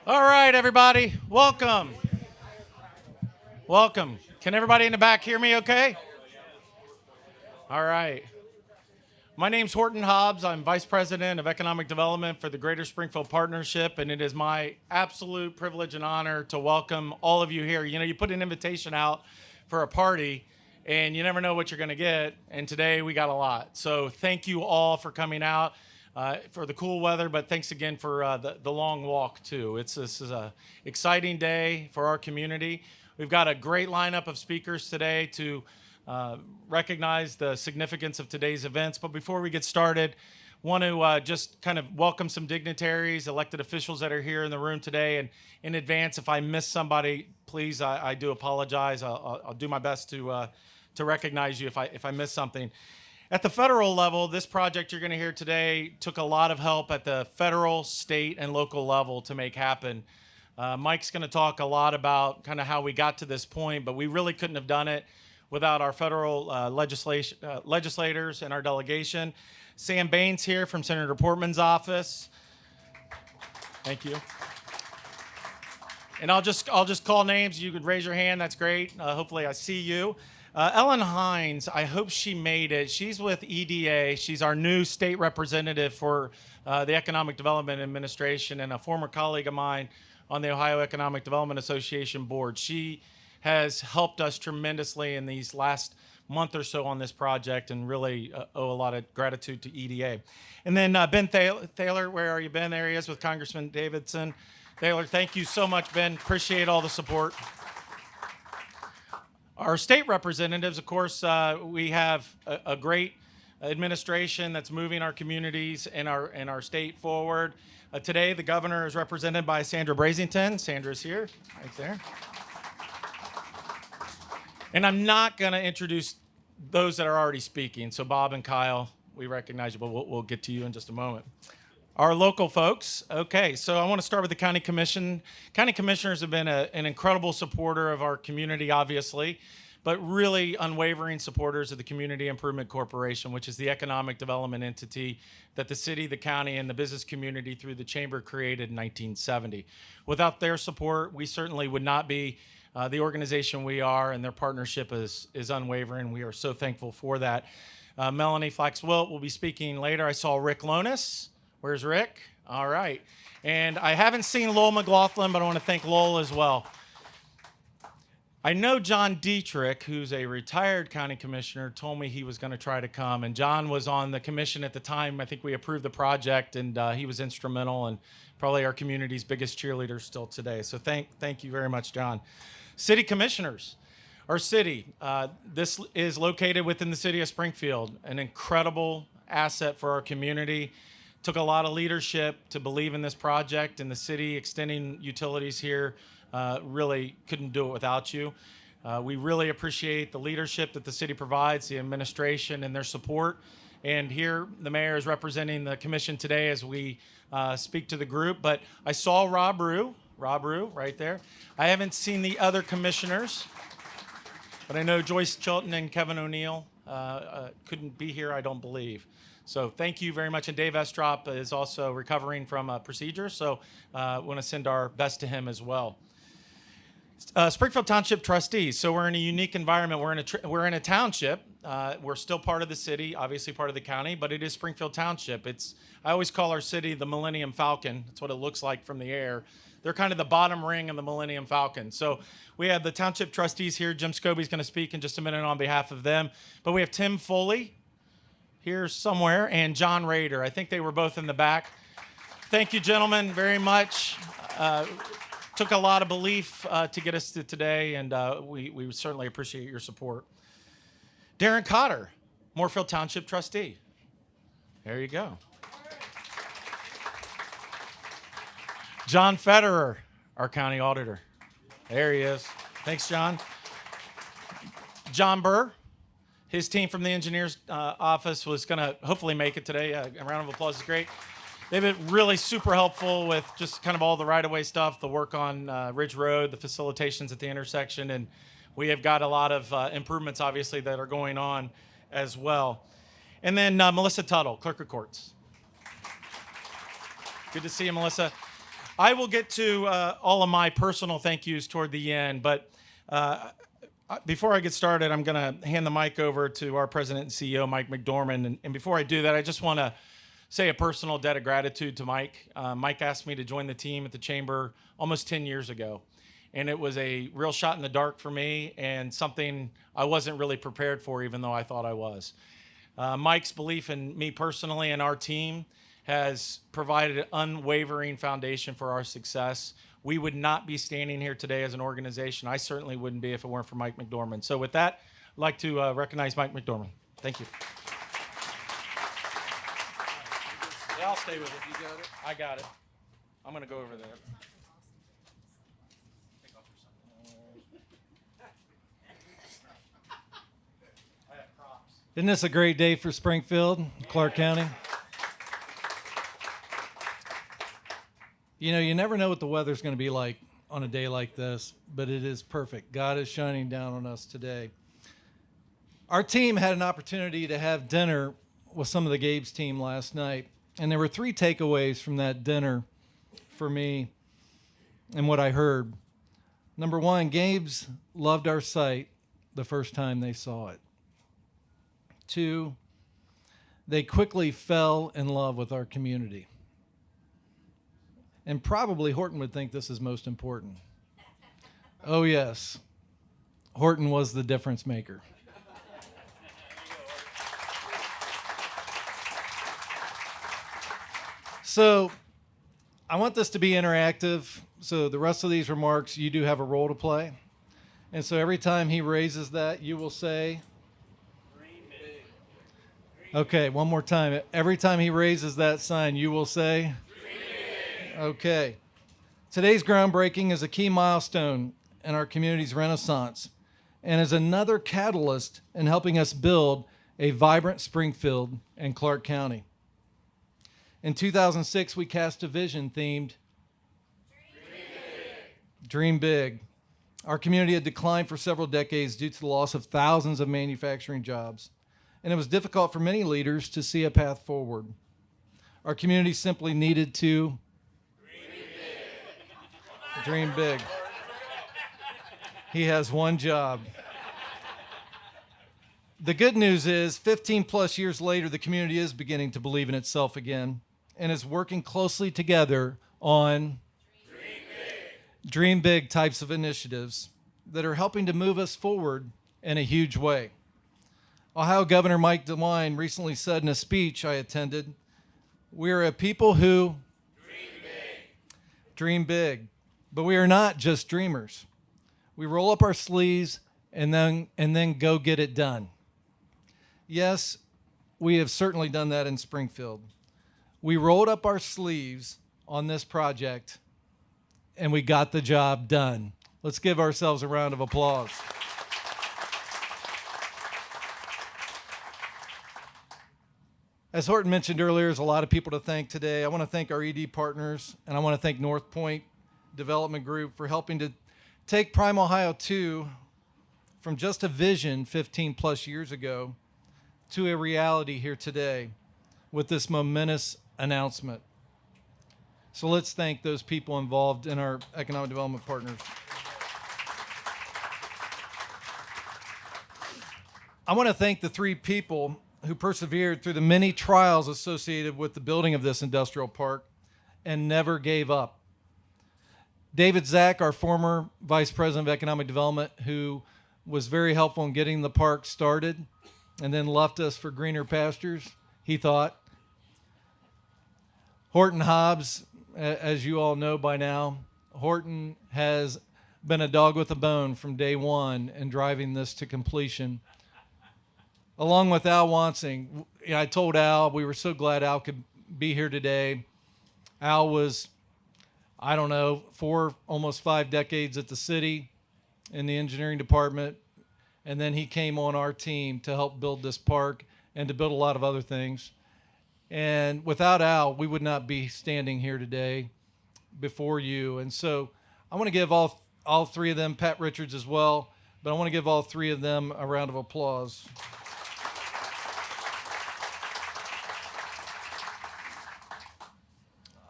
All right, everybody, welcome. Welcome. Can everybody in the back hear me okay? All right. My name's Horton Hobbs. I'm Vice President of Economic Development for the Greater Springfield Partnership, and it is my absolute privilege and honor to welcome all of you here. You know, you put an invitation out for a party, and you never know what you're going to get, and today we got a lot. So thank you all for coming out. For the cool weather, but thanks again for the long walk too. This is a exciting day for our community. We've got a great lineup of speakers today to recognize the significance of today's events. But before we get started, want to just kind of welcome some dignitaries, elected officials that are here in the room today. And in advance, if I miss somebody, please, I do apologize. I'll do my best to recognize you if I miss something. At the federal level, this project you're going to hear today took a lot of help at the federal, state, and local level to make happen. Mike's going to talk a lot about kind of how we got to this point, but we really couldn't have done it without our federal legislators and our delegation. Sam Baines here from Senator Portman's office. Thank you. And I'll just call names. You could raise your hand. That's great. Hopefully I see you. Ellen Hines, I hope she made it. She's with EDA. She's our new state representative for the Economic Development Administration and a former colleague of mine on the Ohio Economic Development Association board. She has helped us tremendously in these last month or so on this project and really owe a lot of gratitude to EDA. And then Ben Thaler, where are you, Ben? There he is with Congressman Davidson. Thaler, thank you so much, Ben. Appreciate all the support. Our state representatives, of course, we have a great administration that's moving our communities and our state forward. Today, the governor is represented by Sandra Brazington. Sandra's here, right there. And I'm not going to introduce those that are already speaking. So Bob and Kyle, we recognize you, but we'll get to you in just a moment. Our local folks. Okay, so I want to start with the county commission. County commissioners have been an incredible supporter of our community, obviously, but really unwavering supporters of the Community Improvement Corporation, which is the economic development entity that the city, the county, and the business community through the chamber created in 1970. Without their support, we certainly would not be the organization we are, and their partnership is unwavering. We are so thankful for that. Melanie Flax-Wilt will be speaking later. I saw Rick Lonis. Where's Rick? All right. And I haven't seen Lowell McLaughlin, but I want to thank Lowell as well. I know John Dietrich, who's a retired county commissioner, told me he was going to try to come. And John was on the commission at the time. I think we approved the project, and he was instrumental and probably our community's biggest cheerleader still today. So thank you very much, John. City commissioners. Our city, this is located within the city of Springfield, an incredible asset for our community. Took a lot of leadership to believe in this project, and the city extending utilities here really couldn't do it without you. We really appreciate the leadership that the city provides, the administration, and their support. And here, the mayor is representing the commission today as we speak to the group. But I saw Rob Rue right there. I haven't seen the other commissioners, but I know Joyce Chilton and Kevin O'Neill couldn't be here, I don't believe. So thank you very much. And Dave Estrop is also recovering from a procedure, so I want to send our best to him as well. Springfield Township trustees. So we're in a unique environment. We're in a township. We're still part of the city, obviously part of the county, but it is Springfield Township. I always call our city the Millennium Falcon. That's what it looks like from the air. They're kind of the bottom ring of the Millennium Falcon. So we have the township trustees here. Jim Scobie's going to speak in just a minute on behalf of them. But we have Tim Foley here somewhere, and John Rader. I think they were both in the back. Thank you, gentlemen, very much. Took a lot of belief to get us to today, and we certainly appreciate your support. Darren Cotter, Moorfield Township trustee. There you go. John Federer, our county auditor. There he is. Thanks, John. John Burr. His team from the engineer's office was going to hopefully make it today. A round of applause is great. They've been really super helpful with just kind of all the right-of-way stuff, the work on Ridge Road, the facilitations at the intersection, and we have got a lot of improvements, obviously, that are going on as well. And then Melissa Tuttle, Clerk of Courts. Good to see you, Melissa. I will get to all of my personal thank yous toward the end, but before I get started, I'm going to hand the mic over to our president and CEO, Mike McDormand. And before I do that, I just want to say a personal debt of gratitude to Mike. Mike asked me to join the team at the Chamber almost 10 years ago. And it was a real shot in the dark for me and something I wasn't really prepared for, even though I thought I was. Mike's belief in me personally and our team has provided an unwavering foundation for our success. We would not be standing here today as an organization. I certainly wouldn't be if it weren't for Mike McDormand. So with that, I'd like to recognize Mike McDormand. Thank you. Yeah, I'll stay with it. You got it? I got it. I'm going to go over there. Isn't this a great day for Springfield, Clark County? You know, you never know what the weather's going to be like on a day like this, but it is perfect. God is shining down on us today. Our team had an opportunity to have dinner with some of the Gabe's team last night, and there were 3 takeaways from that dinner for me and what I heard. Number 1, Gabe's loved our site the first time they saw it. 2, they quickly fell in love with our community. And probably Horton would think this is most important. Oh, yes. Horton was the difference maker. So I want this to be interactive. So the rest of these remarks, you do have a role to play. And so every time he raises that, you will say, okay, one more time. Every time he raises that sign, you will say, okay. Today's groundbreaking is a key milestone in our community's renaissance and is another catalyst in helping us build a vibrant Springfield and Clark County. In 2006, we cast a vision themed Dream Big. Our community had declined for several decades due to the loss of thousands of manufacturing jobs, and it was difficult for many leaders to see a path forward. Our community simply needed to dream big. He has one job. The good news is 15 plus years later, the community is beginning to believe in itself again and is working closely together on dream big types of initiatives that are helping to move us forward in a huge way. Ohio Governor Mike DeWine recently said in a speech I attended, "We are a people who dream big. But we are not just dreamers. We roll up our sleeves and then go get it done." Yes, we have certainly done that in Springfield. We rolled up our sleeves on this project and we got the job done. Let's give ourselves a round of applause. As Horton mentioned earlier, there's a lot of people to thank today. I want to thank our ED partners, and I want to thank North Point Development Group for helping to take Prime Ohio 2 from just a vision 15 plus years ago to a reality here today with this momentous announcement. So let's thank those people involved in our economic development partners. I want to thank the 3 people who persevered through the many trials associated with the building of this industrial park and never gave up. David Zach, our former Vice President of Economic Development, who was very helpful in getting the park started and then left us for greener pastures, he thought. Horton Hobbs, as you all know by now, Horton has been a dog with a bone from day one in driving this to completion. Along with Al Wansing, I told Al we were so glad Al could be here today. Al was, I don't know, 4, almost 5 decades at the city in the engineering department, and then he came on our team to help build this park and to build a lot of other things. And without Al, we would not be standing here today before you. And so I want to give all 3 of them, Pat Richards as well, but I want to give all 3 of them a round of applause.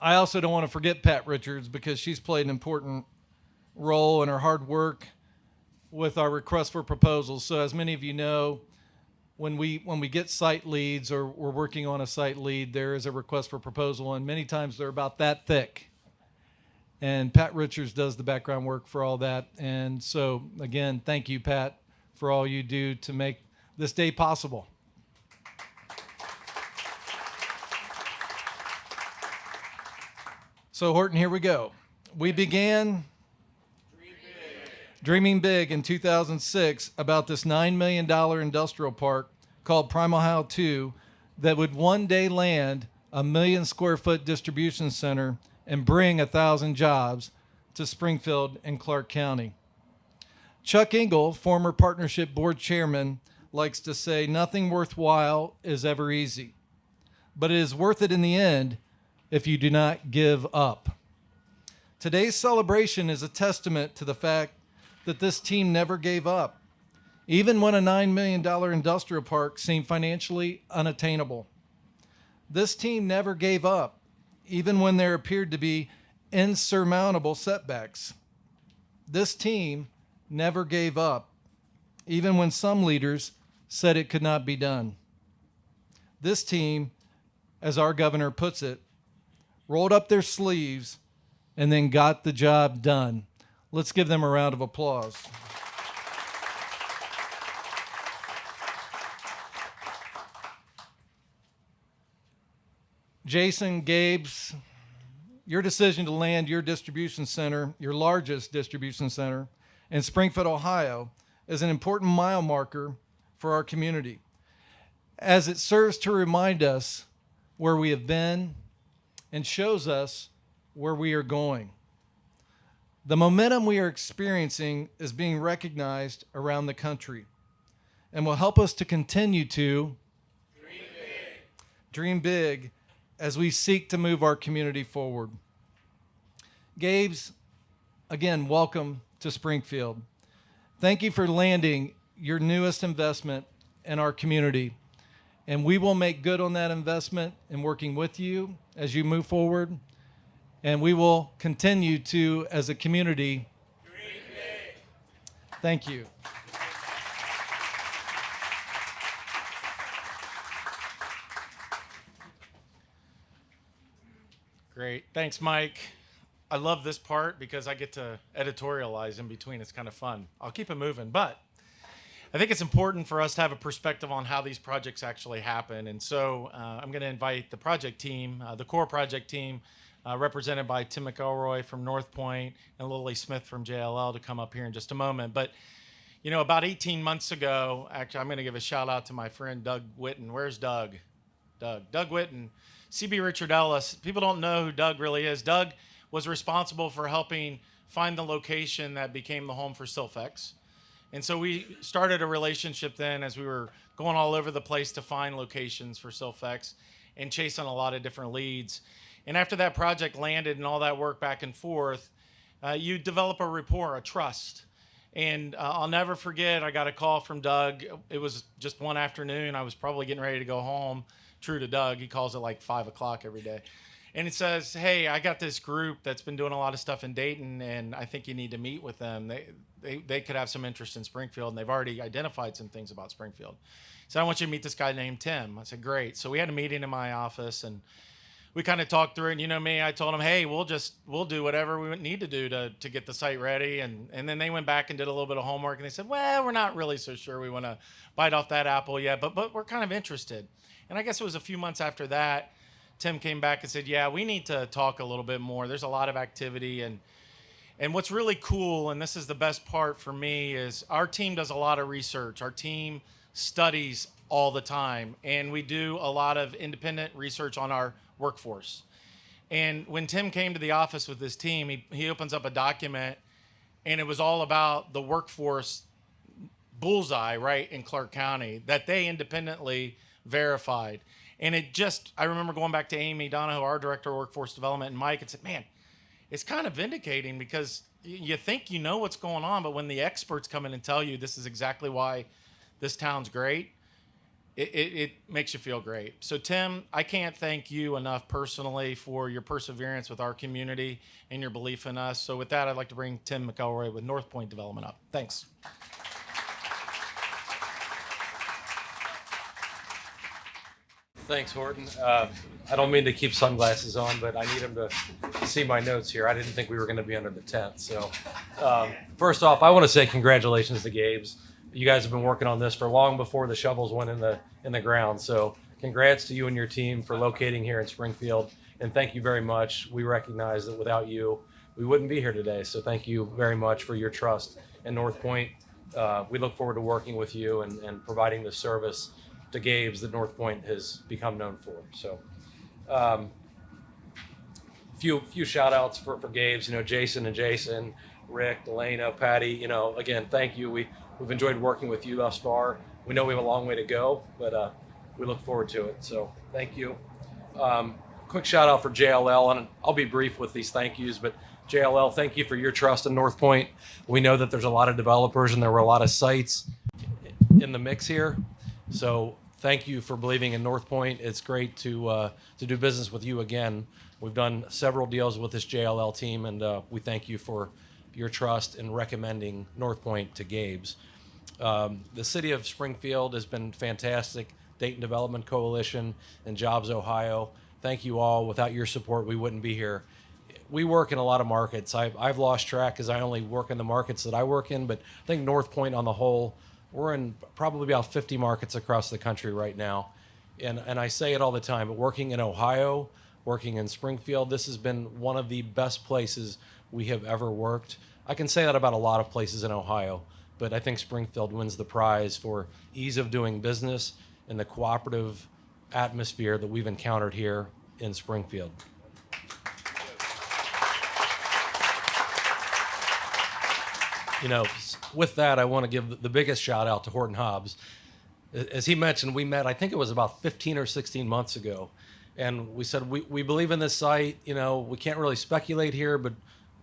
I also don't want to forget Pat Richards because she's played an important role in her hard work with our request for proposals. So as many of you know, when we get site leads or we're working on a site lead, there is a request for proposal, and many times they're about that thick. And Pat Richards does the background work for all that. And so again, thank you, Pat, for all you do to make this day possible. So Horton, here we go. We began dreaming big in 2006 about this $9 million industrial park called Primal Ohio 2 that would one day land a 1 million square foot distribution center and bring 1,000 jobs to Springfield and Clark County. Chuck Engel, former partnership board chairman, likes to say nothing worthwhile is ever easy, but it is worth it in the end if you do not give up. Today's celebration is a testament to the fact that this team never gave up, even when a $9 million industrial park seemed financially unattainable. This team never gave up, even when there appeared to be insurmountable setbacks. This team never gave up, even when some leaders said it could not be done. This team, as our governor puts it, rolled up their sleeves and then got the job done. Let's give them a round of applause. Jason, Gabe's, your decision to land your distribution center, your largest distribution center in Springfield, Ohio, is an important mile marker for our community, as it serves to remind us where we have been and shows us where we are going. The momentum we are experiencing is being recognized around the country and will help us to continue to dream big as we seek to move our community forward. Gabe's, again, welcome to Springfield. Thank you for landing your newest investment in our community, and we will make good on that investment in working with you as you move forward, and we will continue to, as a community, dream big. Thank you. Great. Thanks, Mike. I love this part because I get to editorialize in between. It's kind of fun. I'll keep it moving, but I think it's important for us to have a perspective on how these projects actually happen. And so I'm going to invite the project team, the core project team, represented by Tim McElroy from North Point and Lily Smith from JLL, to come up here in just a moment. But, you know, about 18 months ago, actually, I'm going to give a shout out to my friend Doug Witten. Where's Doug? Doug Witten. CB Richard Ellis. People don't know who Doug really is. Doug was responsible for helping find the location that became the home for Silfex. And so we started a relationship then as we were going all over the place to find locations for Silfex and chasing a lot of different leads. And after that project landed and all that work back and forth, you develop a rapport, a trust. And I'll never forget, I got a call from Doug. It was just one afternoon. I was probably getting ready to go home. True to Doug, he calls at like 5 o'clock every day. And it says, hey, I got this group that's been doing a lot of stuff in Dayton, and I think you need to meet with them. They could have some interest in Springfield, and they've already identified some things about Springfield. So I want you to meet this guy named Tim. I said, great. So we had a meeting in my office, and we kind of talked through it. And you know me, I told them, hey, we'll do whatever we need to do to get the site ready. And then they went back and did a little bit of homework, and they said, well, we're not really so sure we want to bite off that apple yet, but we're kind of interested. And I guess it was a few months after that, Tim came back and said, yeah, we need to talk a little bit more. There's a lot of activity. And what's really cool, and this is the best part for me, is our team does a lot of research. Our team studies all the time, and we do a lot of independent research on our workforce. And when Tim came to the office with his team, he opens up a document, and it was all about the workforce bullseye, right, in Clark County that they independently verified. And I remember going back to Amy Donahoe, our director of workforce development, and Mike, and said, man, it's kind of vindicating because you think you know what's going on, but when the experts come in and tell you this is exactly why this town's great, it makes you feel great. So, Tim, I can't thank you enough personally for your perseverance with our community and your belief in us. So, with that, I'd like to bring Tim McElroy with North Point Development up. Thanks. Thanks, Horton. I don't mean to keep sunglasses on, but I need them to see my notes here. I didn't think we were going to be under the tent. So, first off, I want to say congratulations to Gabe's. You guys have been working on this for long before the shovels went in the ground. So, congrats to you and your team for locating here in Springfield. And thank you very much. We recognize that without you, we wouldn't be here today. So, thank you very much for your trust in North Point. We look forward to working with you and providing the service to Gabe's that North Point has become known for. So, few shout outs for Gabe's, Jason, Rick, Delana, Patty, again, thank you. We've enjoyed working with you thus far. We know we have a long way to go, but we look forward to it. So thank you. Quick shout out for JLL, and I'll be brief with these thank yous, but JLL, thank you for your trust in North Point. We know that there's a lot of developers and there were a lot of sites in the mix here. So thank you for believing in North Point. It's great to do business with you again. We've done several deals with this JLL team, and we thank you for your trust in recommending North Point to Gabe's. The city of Springfield has been fantastic. Dayton Development Coalition and Jobs Ohio. Thank you all. Without your support, we wouldn't be here. We work in a lot of markets. I've lost track because I only work in the markets that I work in, but I think North Point on the whole, we're in probably about 50 markets across the country right now. And I say it all the time, but working in Ohio, working in Springfield, this has been one of the best places we have ever worked. I can say that about a lot of places in Ohio, but I think Springfield wins the prize for ease of doing business and the cooperative atmosphere that we've encountered here in Springfield. With that, I want to give the biggest shout out to Horton Hobbs. As he mentioned, we met, I think it was about 15 or 16 months ago. And we said, we believe in this site. We can't really speculate here, but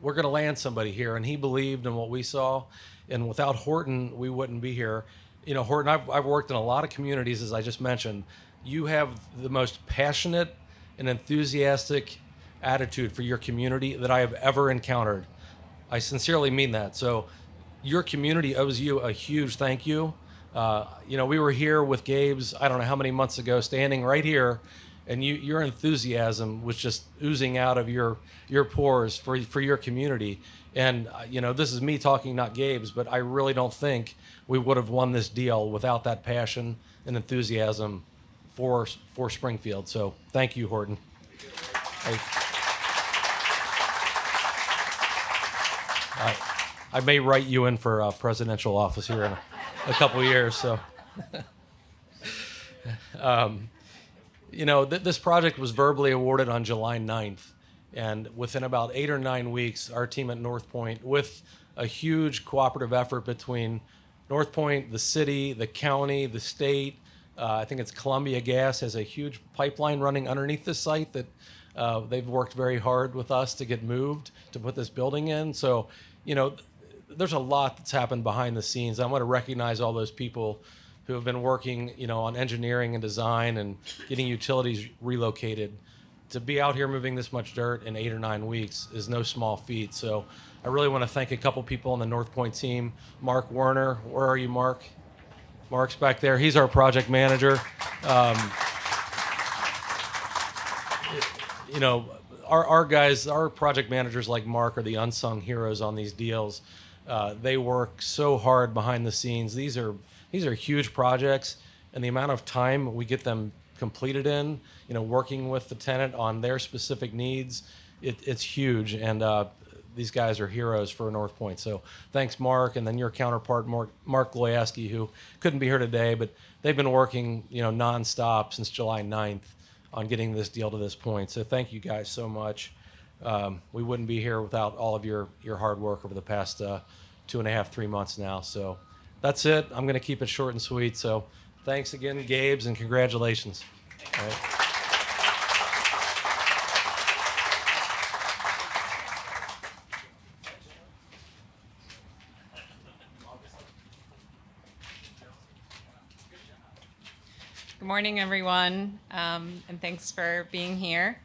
we're going to land somebody here. And he believed in what we saw. And without Horton, we wouldn't be here. Horton, I've worked in a lot of communities, as I just mentioned. You have the most passionate and enthusiastic attitude for your community that I have ever encountered. I sincerely mean that. So your community owes you a huge thank you. We were here with Gabe's, I don't know how many months ago, standing right here, and your enthusiasm was just oozing out of your pores for your community. And this is me talking, not Gabe's, but I really don't think we would have won this deal without that passion and enthusiasm for Springfield. So thank you, Horton. I may write you in for presidential office here in a couple of years. So, this project was verbally awarded on July 9th. And within about 8 or 9 weeks, our team at North Point, with a huge cooperative effort between North Point, the city, the county, the state, I think it's Columbia Gas has a huge pipeline running underneath the site that they've worked very hard with us to get moved to put this building in. So, there's a lot that's happened behind the scenes. I want to recognize all those people who have been working, on engineering and design and getting utilities relocated. To be out here moving this much dirt in 8 or 9 weeks is no small feat. So I really want to thank a couple people on the North Point team. Mark Werner, where are you, Mark? Mark's back there. He's our project manager. Our guys, our project managers like Mark are the unsung heroes on these deals. They work so hard behind the scenes. These are huge projects, and the amount of time we get them completed in, working with the tenant on their specific needs, it's huge. And these guys are heroes for North Point. So thanks, Mark, and then your counterpart, Mark Gloyaski, who couldn't be here today, but they've been working, nonstop since July 9th on getting this deal to this point. So thank you guys so much. We wouldn't be here without all of your hard work over the past 2.5, 3 months now. So that's it. I'm going to keep it short and sweet. So thanks again, Gabe's, and congratulations. All right. Good morning, everyone, and thanks for being here.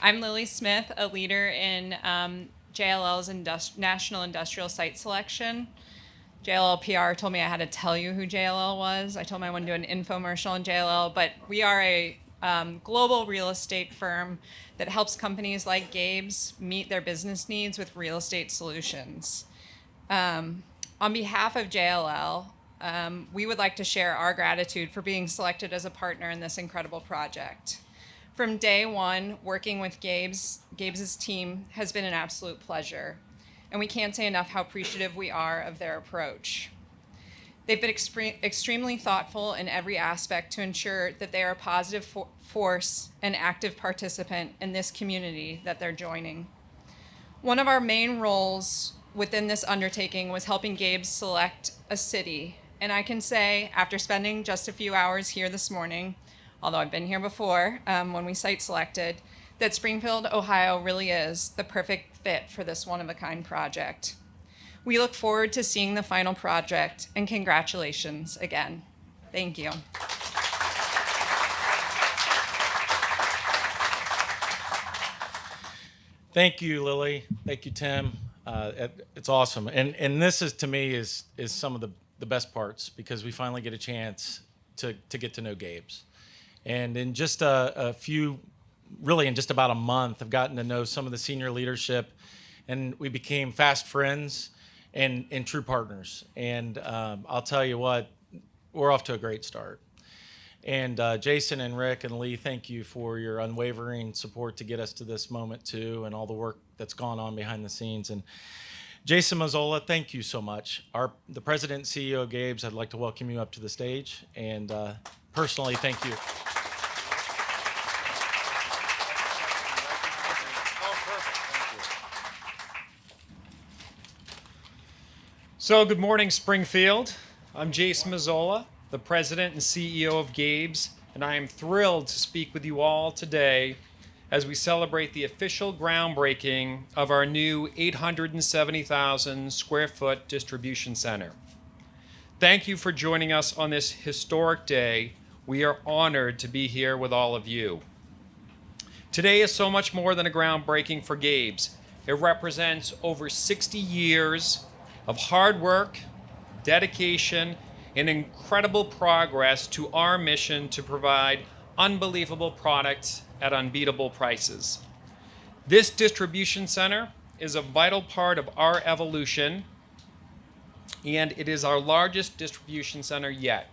I'm Lily Smith, a leader in JLL's National Industrial Site Selection. JLL PR told me I had to tell you who JLL was. I told them I wouldn't do an infomercial on JLL, but we are a global real estate firm that helps companies like Gabe's meet their business needs with real estate solutions. On behalf of JLL, we would like to share our gratitude for being selected as a partner in this incredible project. From day one, working with Gabe's team has been an absolute pleasure, and we can't say enough how appreciative we are of their approach. They've been extremely thoughtful in every aspect to ensure that they are a positive force and active participant in this community that they're joining. One of our main roles within this undertaking was helping Gabe select a city. And I can say, after spending just a few hours here this morning, although I've been here before when we site selected, that Springfield, Ohio really is the perfect fit for this one-of-a-kind project. We look forward to seeing the final project, and congratulations again. Thank you. Thank you, Lily. Thank you, Tim. It's awesome. And this is, to me, is some of the best parts, because we finally get a chance to get to know Gabe's. And in just in just about a month, I've gotten to know some of the senior leadership, and we became fast friends and true partners. And I'll tell you what, we're off to a great start. And Jason and Rick and Lee, thank you for your unwavering support to get us to this moment too, and all the work that's gone on behind the scenes. And Jason Mazzola, thank you so much. The president and CEO of Gabe's, I'd like to welcome you up to the stage, and personally, thank you. So good morning, Springfield. I'm Jason Mazzola, the president and CEO of Gabe's, and I am thrilled to speak with you all today as we celebrate the official groundbreaking of our new 870,000 square foot distribution center. Thank you for joining us on this historic day. We are honored to be here with all of you. Today is so much more than a groundbreaking for Gabe's. It represents over 60 years of hard work, dedication, and incredible progress to our mission to provide unbelievable products at unbeatable prices. This distribution center is a vital part of our evolution, and it is our largest distribution center yet.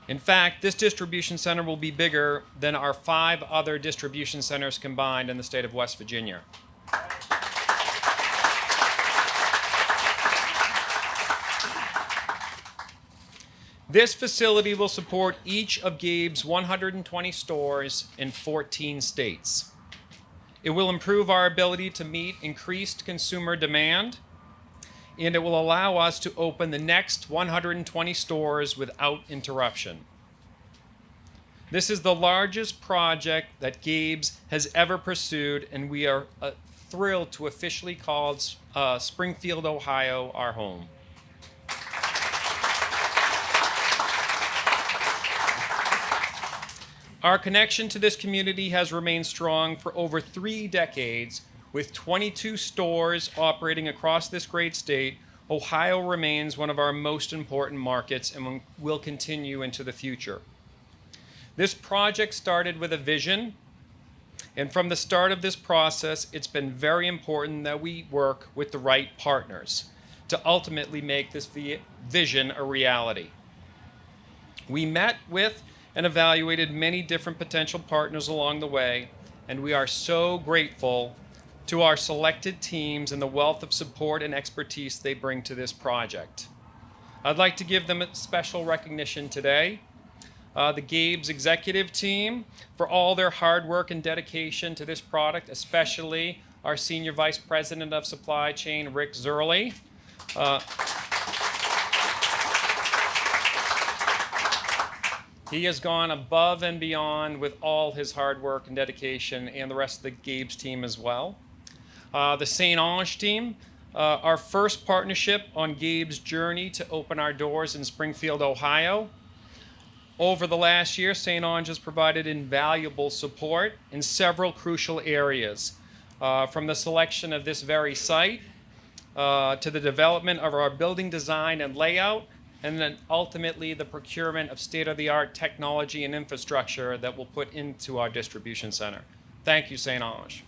In fact, this distribution center will be bigger than our 5 other distribution centers combined in the state of West Virginia. This facility will support each of Gabe's 120 stores in 14 states. It will improve our ability to meet increased consumer demand, and it will allow us to open the next 120 stores without interruption. This is the largest project that Gabe's has ever pursued, and we are thrilled to officially call Springfield, Ohio, our home. Our connection to this community has remained strong for over 3 decades. With 22 stores operating across this great state, Ohio remains one of our most important markets and will continue into the future. This project started with a vision, and from the start of this process, it's been very important that we work with the right partners to ultimately make this vision a reality. We met with and evaluated many different potential partners along the way, and we are so grateful to our selected teams and the wealth of support and expertise they bring to this project. I'd like to give them a special recognition today. The Gabe's executive team for all their hard work and dedication to this product, especially our Senior Vice President of Supply Chain, Rick Zerley. He has gone above and beyond with all his hard work and dedication, and the rest of the Gabe's team as well. The St. Ange team, our first partnership on Gabe's journey to open our doors in Springfield, Ohio. Over the last year, St. Ange has provided invaluable support in several crucial areas, from the selection of this very site to the development of our building design and layout, and then ultimately the procurement of state-of-the-art technology and infrastructure that we'll put into our distribution center. Thank you, St. Ange.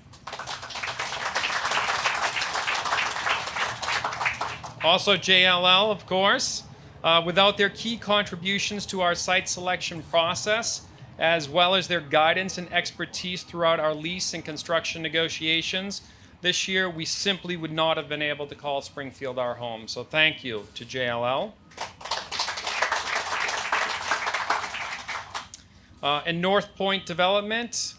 Also, JLL, of course. Without their key contributions to our site selection process, as well as their guidance and expertise throughout our lease and construction negotiations, this year we simply would not have been able to call Springfield our home. So thank you to JLL. And North Point Development,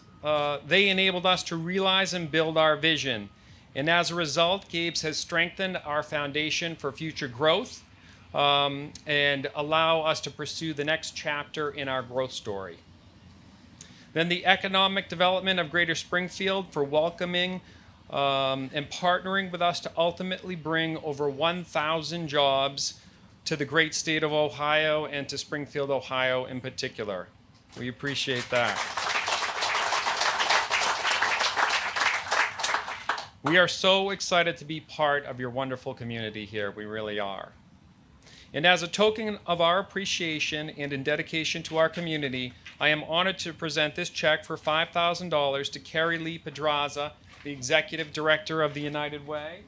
they enabled us to realize and build our vision. And as a result, Gabe's has strengthened our foundation for future growth and allow us to pursue the next chapter in our growth story. Then the economic development of Greater Springfield for welcoming and partnering with us to ultimately bring over 1,000 jobs to the great state of Ohio and to Springfield, Ohio in particular. We appreciate that. We are so excited to be part of your wonderful community here. We really are. And as a token of our appreciation and in dedication to our community, I am honored to present this check for $5,000 to Carrie Lee Pedraza, the Executive Director of the United Way.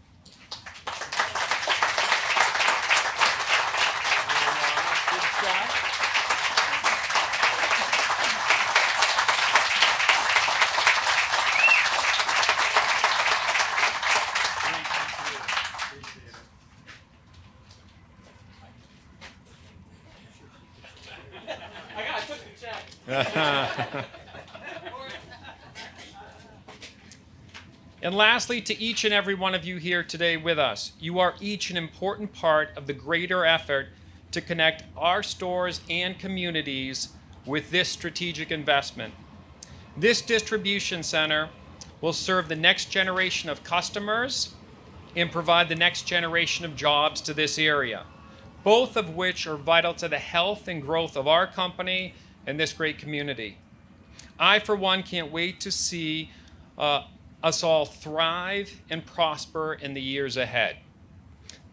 And lastly, to each and every one of you here today with us, you are each an important part of the greater effort to connect our stores and communities with this strategic investment. This distribution center will serve the next generation of customers and provide the next generation of jobs to this area, both of which are vital to the health and growth of our company and this great community. I, for one, can't wait to see us all thrive and prosper in the years ahead.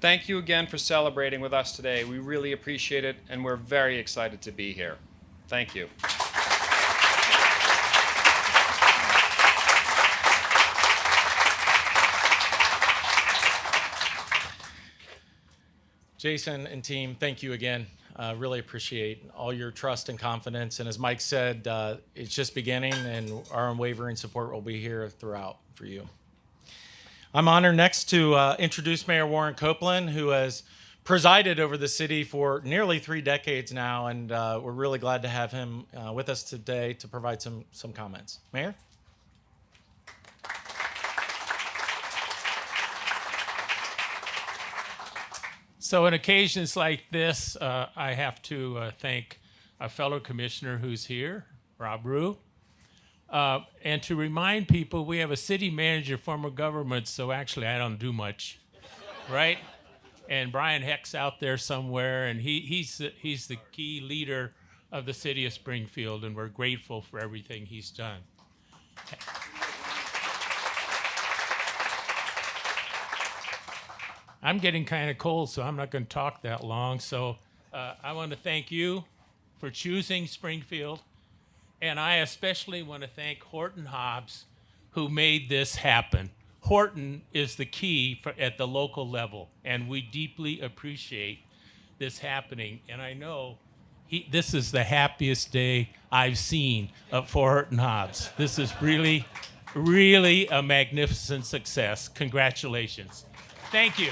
Thank you again for celebrating with us today. We really appreciate it, and we're very excited to be here. Thank you. Jason and team, thank you again. Really appreciate all your trust and confidence. And as Mike said, it's just beginning, and our unwavering support will be here throughout for you. I'm honored next to introduce Mayor Warren Copeland, who has presided over the city for nearly 3 decades now, and we're really glad to have him with us today to provide some comments. Mayor? So on occasions like this, I have to thank a fellow commissioner who's here, Rob Rue, and to remind people we have a city manager, form of government, so actually I don't do much, right? And Brian Heck's out there somewhere, and he's the key leader of the city of Springfield, and we're grateful for everything he's done. I'm getting kind of cold, so I'm not going to talk that long. So I want to thank you for choosing Springfield. And I especially want to thank Horton Hobbs, who made this happen. Horton is the key at the local level, and we deeply appreciate this happening. And I know this is the happiest day I've seen for Horton Hobbs. This is really, really a magnificent success. Congratulations. Thank you.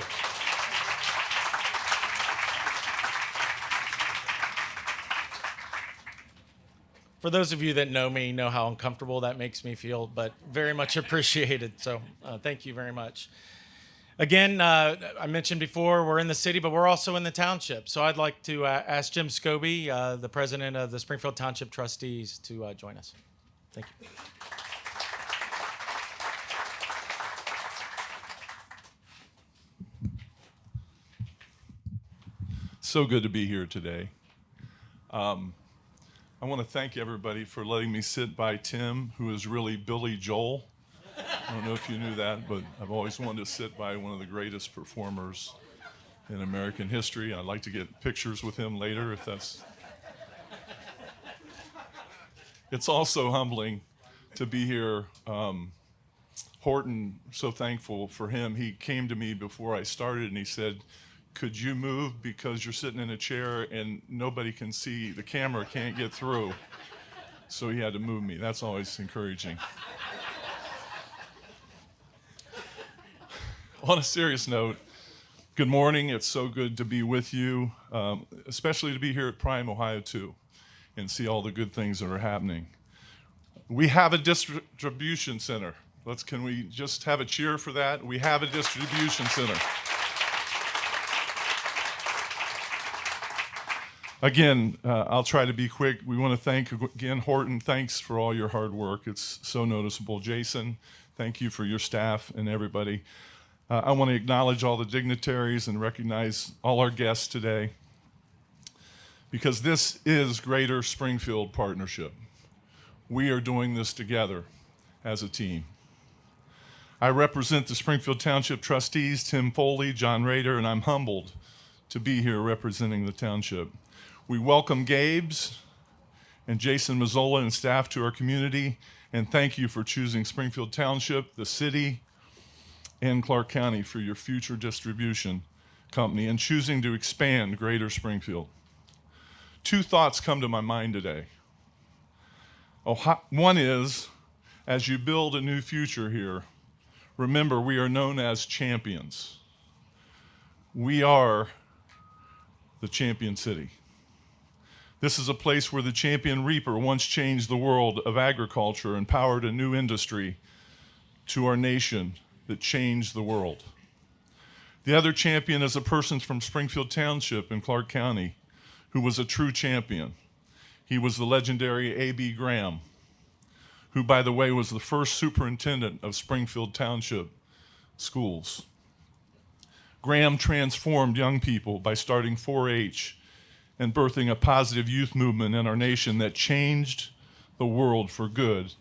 For those of you that know me, know how uncomfortable that makes me feel, but very much appreciated. So thank you very much. Again, I mentioned before, we're in the city, but we're also in the township. So I'd like to ask Jim Scobie, the president of the Springfield Township Trustees, to join us. Thank you. So good to be here today. I want to thank everybody for letting me sit by Tim, who is really Billy Joel. I don't know if you knew that, but I've always wanted to sit by one of the greatest performers in American history. I'd like to get pictures with him later if that's... It's also humbling to be here. Horton, so thankful for him. He came to me before I started and he said, could you move because you're sitting in a chair and nobody can see, the camera can't get through. So he had to move me. That's always encouraging. On a serious note, good morning. It's so good to be with you, especially to be here at Prime, Ohio, too, and see all the good things that are happening. We have a distribution center. Can we just have a cheer for that? We have a distribution center. Again, I'll try to be quick. We want to thank, again, Horton, thanks for all your hard work. It's so noticeable. Jason, thank you for your staff and everybody. I want to acknowledge all the dignitaries and recognize all our guests today, because this is Greater Springfield Partnership. We are doing this together as a team. I represent the Springfield Township trustees, Tim Foley, John Rader, and I'm humbled to be here representing the township. We welcome Gabe's and Jason Mazzola and staff to our community, and thank you for choosing Springfield Township, the city, and Clark County for your future distribution company and choosing to expand Greater Springfield. Two thoughts come to my mind today. One is, as you build a new future here, remember we are known as champions. We are the champion city. This is a place where the champion reaper once changed the world of agriculture and powered a new industry to our nation that changed the world. The other champion is a person from Springfield Township in Clark County who was a true champion. He was the legendary A.B. Graham, who, by the way, was the first superintendent of Springfield Township schools. Graham transformed young people by starting 4-H and birthing a positive youth movement in our nation that changed the world for good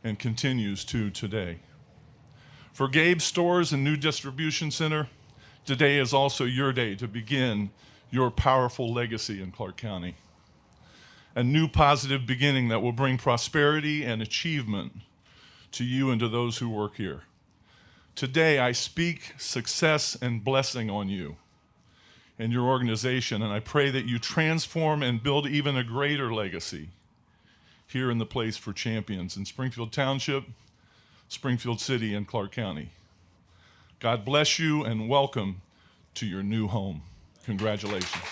and continues to today. For Gabe Stores and New Distribution Center, today is also your day to begin your powerful legacy in Clark County. A new positive beginning that will bring prosperity and achievement to you and to those who work here. Today, I speak success and blessing on you and your organization, and I pray that you transform and build even a greater legacy here in the place for champions in Springfield Township, Springfield City, and Clark County. God bless you and welcome to your new home. Congratulations.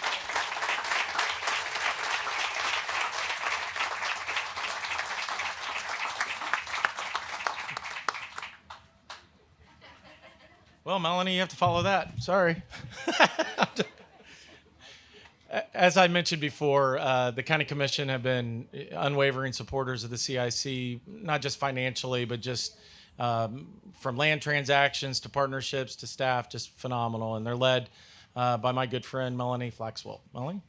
Well, Melanie, you have to follow that. Sorry. As I mentioned before, the County Commission have been unwavering supporters of the CIC, not just financially, but just from land transactions to partnerships to staff, just phenomenal. And they're led by my good friend, Melanie Flaxwell. Melanie?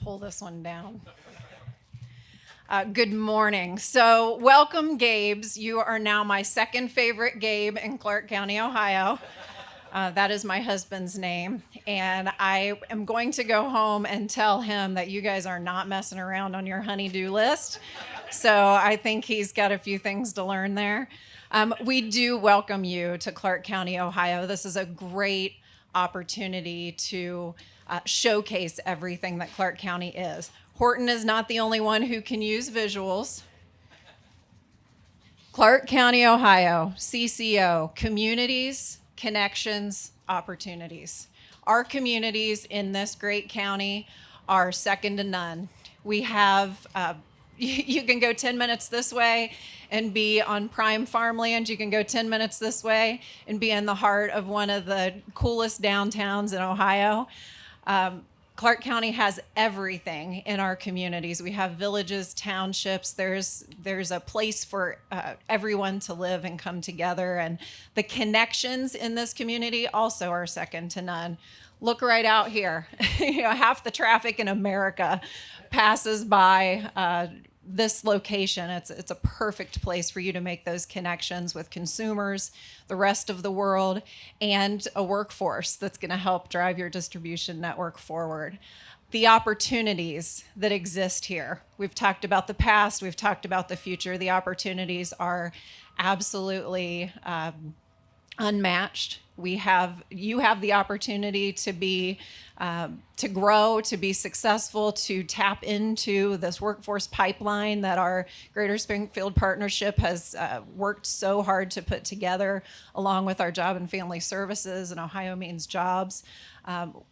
Pull this one down. Good morning. So welcome, Gabes. You are now my second favorite Gabe in Clark County, Ohio. That is my husband's name. And I am going to go home and tell him that you guys are not messing around on your honey-do list. So I think he's got a few things to learn there. We do welcome you to Clark County, Ohio. This is a great opportunity to showcase everything that Clark County is. Horton is not the only one who can use visuals. Clark County, Ohio, CCO, communities, connections, opportunities. Our communities in this great county are second to none. We have, you can go 10 minutes this way and be on prime farmland. You can go 10 minutes this way and be in the heart of one of the coolest downtowns in Ohio. Clark County has everything in our communities. We have villages, townships. There's a place for everyone to live and come together. And the connections in this community also are second to none. Look right out here. Half the traffic in America passes by this location. It's a perfect place for you to make those connections with consumers, the rest of the world, and a workforce that's going to help drive your distribution network forward. The opportunities that exist here. We've talked about the past, we've talked about the future. The opportunities are absolutely unmatched. You have the opportunity to be, to grow, to be successful, to tap into this workforce pipeline that our Greater Springfield Partnership has worked so hard to put together, along with our Job and Family Services and Ohio Means Jobs.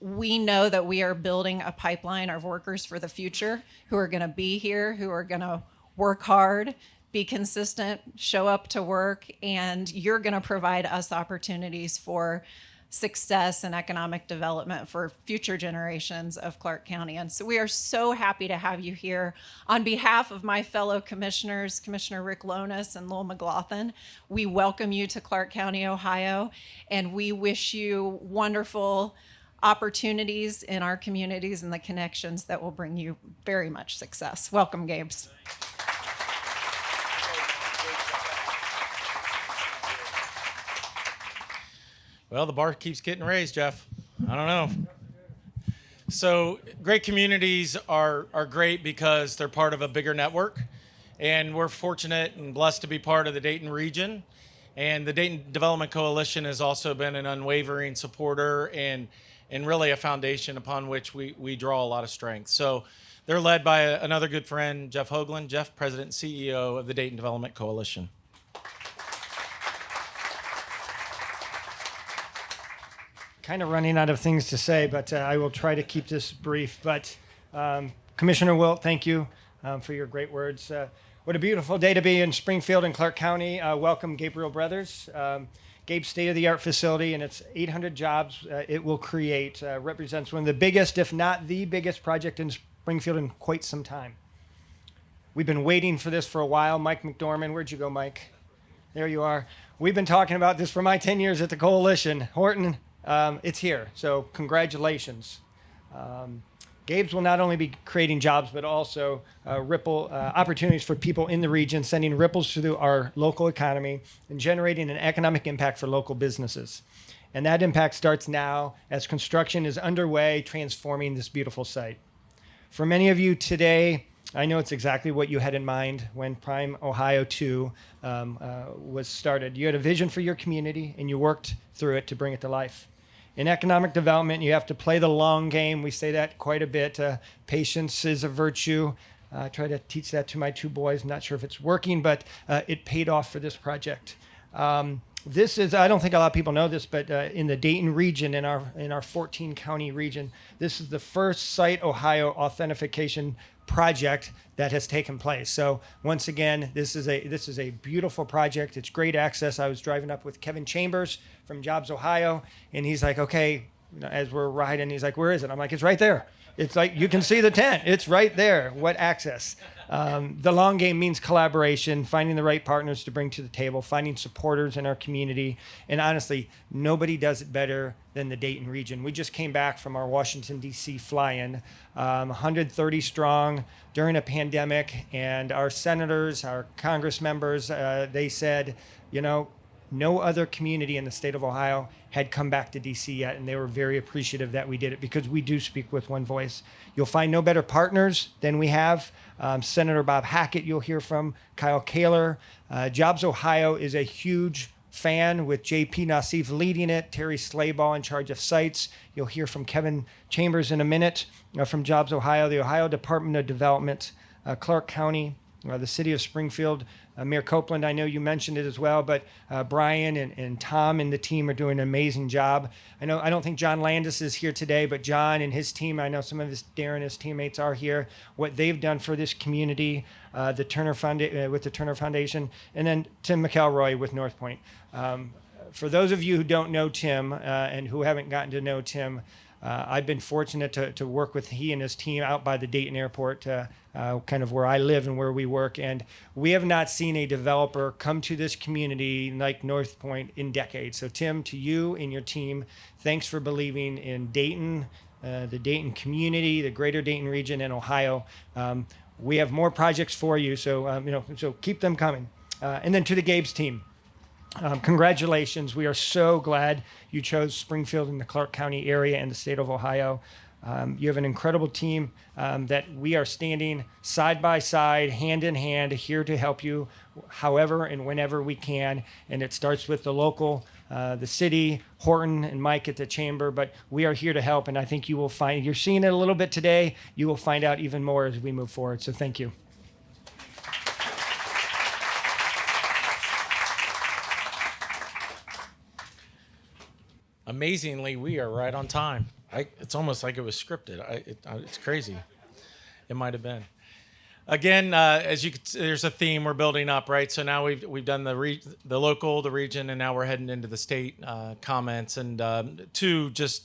We know that we are building a pipeline of workers for the future who are going to be here, who are going to work hard, be consistent, show up to work, and you're going to provide us opportunities for success and economic development for future generations of Clark County. And so we are so happy to have you here. On behalf of my fellow commissioners, Commissioner Rick Lonis and Lowell McLaughlin, we welcome you to Clark County, Ohio, and we wish you wonderful opportunities in our communities and the connections that will bring you very much success. Welcome, Gabes. Well, the bar keeps getting raised, Jeff. I don't know. So great communities are great because they're part of a bigger network. And we're fortunate and blessed to be part of the Dayton region. And the Dayton Development Coalition has also been an unwavering supporter and really a foundation upon which we draw a lot of strength. So they're led by another good friend, Jeff Hoagland. Jeff, President and CEO of the Dayton Development Coalition. Kind of running out of things to say, but I will try to keep this brief. But Commissioner Wilt, thank you for your great words. What a beautiful day to be in Springfield and Clark County. Welcome, Gabriel Brothers. Gabe's state-of-the-art facility and its 800 jobs it will create represents one of the biggest, if not the biggest project in Springfield in quite some time. We've been waiting for this for a while. Mike McDormand, where'd you go, Mike? There you are. We've been talking about this for my 10 years at the coalition. Horton, it's here, so congratulations. Gabe's will not only be creating jobs, but also ripple opportunities for people in the region, sending ripples through our local economy and generating an economic impact for local businesses. And that impact starts now as construction is underway, transforming this beautiful site. For many of you today, I know it's exactly what you had in mind when Prime Ohio 2 was started. You had a vision for your community, and you worked through it to bring it to life. In economic development, you have to play the long game. We say that quite a bit. Patience is a virtue. I try to teach that to my two boys. I'm not sure if it's working, but it paid off for this project. This is, I don't think a lot of people know this, but in the Dayton region, in our 14 county region, this is the first Site Ohio authentication project that has taken place. So once again, this is a beautiful project. It's great access. I was driving up with Kevin Chambers from Jobs Ohio, and he's like, okay, as we're riding, he's like, where is it? I'm like, it's right there. It's like, you can see the tent. It's right there. What access? The long game means collaboration, finding the right partners to bring to the table, finding supporters in our community. And honestly, nobody does it better than the Dayton region. We just came back from our Washington, D.C. fly-in, 130 strong during a pandemic. And our senators, our Congress members, they said, no other community in the state of Ohio had come back to D.C. yet, and they were very appreciative that we did it because we do speak with one voice. You'll find no better partners than we have. Senator Bob Hackett, you'll hear from Kyle Kaler. Jobs Ohio is a huge fan with J.P. Nassif leading it, Terry Slayball in charge of sites. You'll hear from Kevin Chambers in a minute from Jobs Ohio, the Ohio Department of Development, Clark County, the city of Springfield. Mayor Copeland, I know you mentioned it as well, but Brian and Tom and the team are doing an amazing job. I don't think John Landis is here today, but John and his team, I know some of his teammates are here. What they've done for this community, with the Turner Foundation, and then Tim McElroy with North Point. For those of you who don't know Tim and who haven't gotten to know Tim, I've been fortunate to work with he and his team out by the Dayton airport, kind of where I live and where we work. And we have not seen a developer come to this community like North Point in decades. So Tim, to you and your team, thanks for believing in Dayton, the Dayton community, the greater Dayton region, and Ohio. We have more projects for you, so so keep them coming. And then to the Gabe's team, congratulations. We are so glad you chose Springfield in the Clark County area and the state of Ohio. You have an incredible team that we are standing side by side, hand in hand, here to help you however and whenever we can. And it starts with the local, the city, Horton and Mike at the chamber, but we are here to help. And I think you will find, you're seeing it a little bit today, you will find out even more as we move forward. So thank you. Amazingly, we are right on time. It's almost like it was scripted. It's crazy. It might have been. Again, as you could see, there's a theme we're building up, right? So now we've done the local, the region, and now we're heading into the state comments. And two just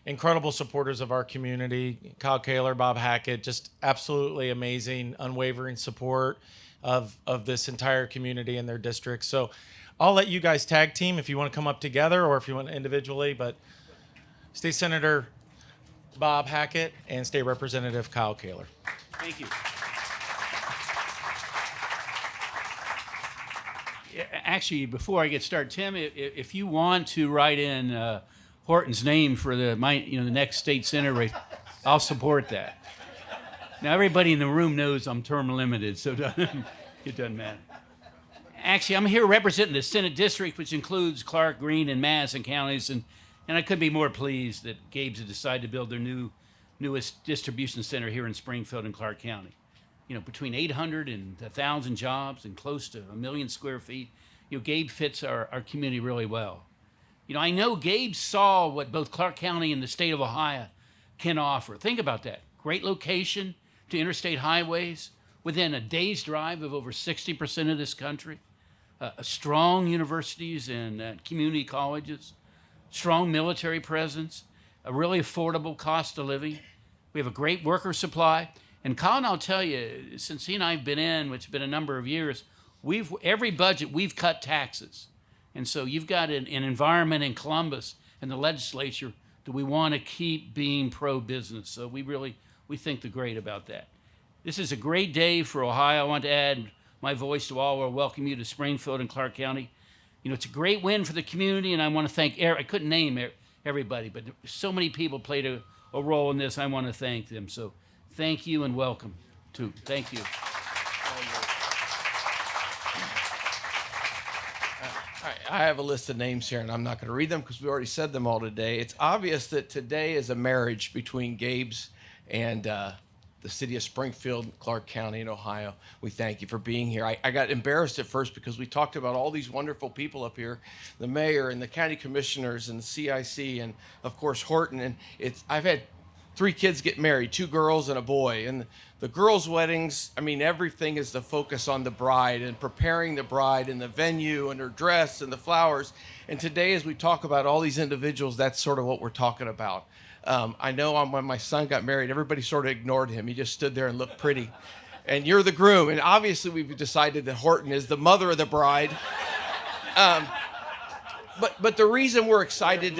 incredible supporters of our community, Kyle Kaler, Bob Hackett, just absolutely amazing, unwavering support of this entire community and their districts. So I'll let you guys tag team if you want to come up together or if you want individually, but State Senator Bob Hackett and State Representative Kyle Kaler. Thank you. Actually, before I get started, Tim, if you want to write in Horton's name for the next state senator race, I'll support that. Now, everybody in the room knows I'm term limited, so it doesn't matter. Actually, I'm here representing the Senate district, which includes Clark, Greene, and Madison counties, and I couldn't be more pleased that Gabe's have decided to build their newest distribution center here in Springfield and Clark County. You know, between 800 and 1,000 jobs and close to 1 million square feet, Gabe fits our community really well. I know Gabe saw what both Clark County and the state of Ohio can offer. Think about that. Great location to interstate highways, within a day's drive of over 60% of this country. Strong universities and community colleges, strong military presence, a really affordable cost of living. We have a great worker supply. And Colin, I'll tell you, since he and I have been in, which has been a number of years, every budget we've cut taxes. And so you've got an environment in Columbus and the legislature that we want to keep being pro-business. So we think the great about that. This is a great day for Ohio. I want to add my voice to all. We'll welcome you to Springfield and Clark County. It's a great win for the community, and I want to thank, I couldn't name everybody, but so many people played a role in this. I want to thank them. So thank you and welcome, too. Thank you. I have a list of names here, and I'm not going to read them because we already said them all today. It's obvious that today is a marriage between Gabe's and the city of Springfield, Clark County, in Ohio. We thank you for being here. I got embarrassed at first because we talked about all these wonderful people up here, the mayor and the county commissioners and the CIC and, of course, Horton. And I've had 3 kids get married, 2 girls and a boy. And the girls' weddings, everything is the focus on the bride and preparing the bride and the venue and her dress and the flowers. And today, as we talk about all these individuals, that's sort of what we're talking about. I know when my son got married, everybody sort of ignored him. He just stood there and looked pretty. And you're the groom. And obviously, we've decided that Horton is the mother of the bride. But the reason we're excited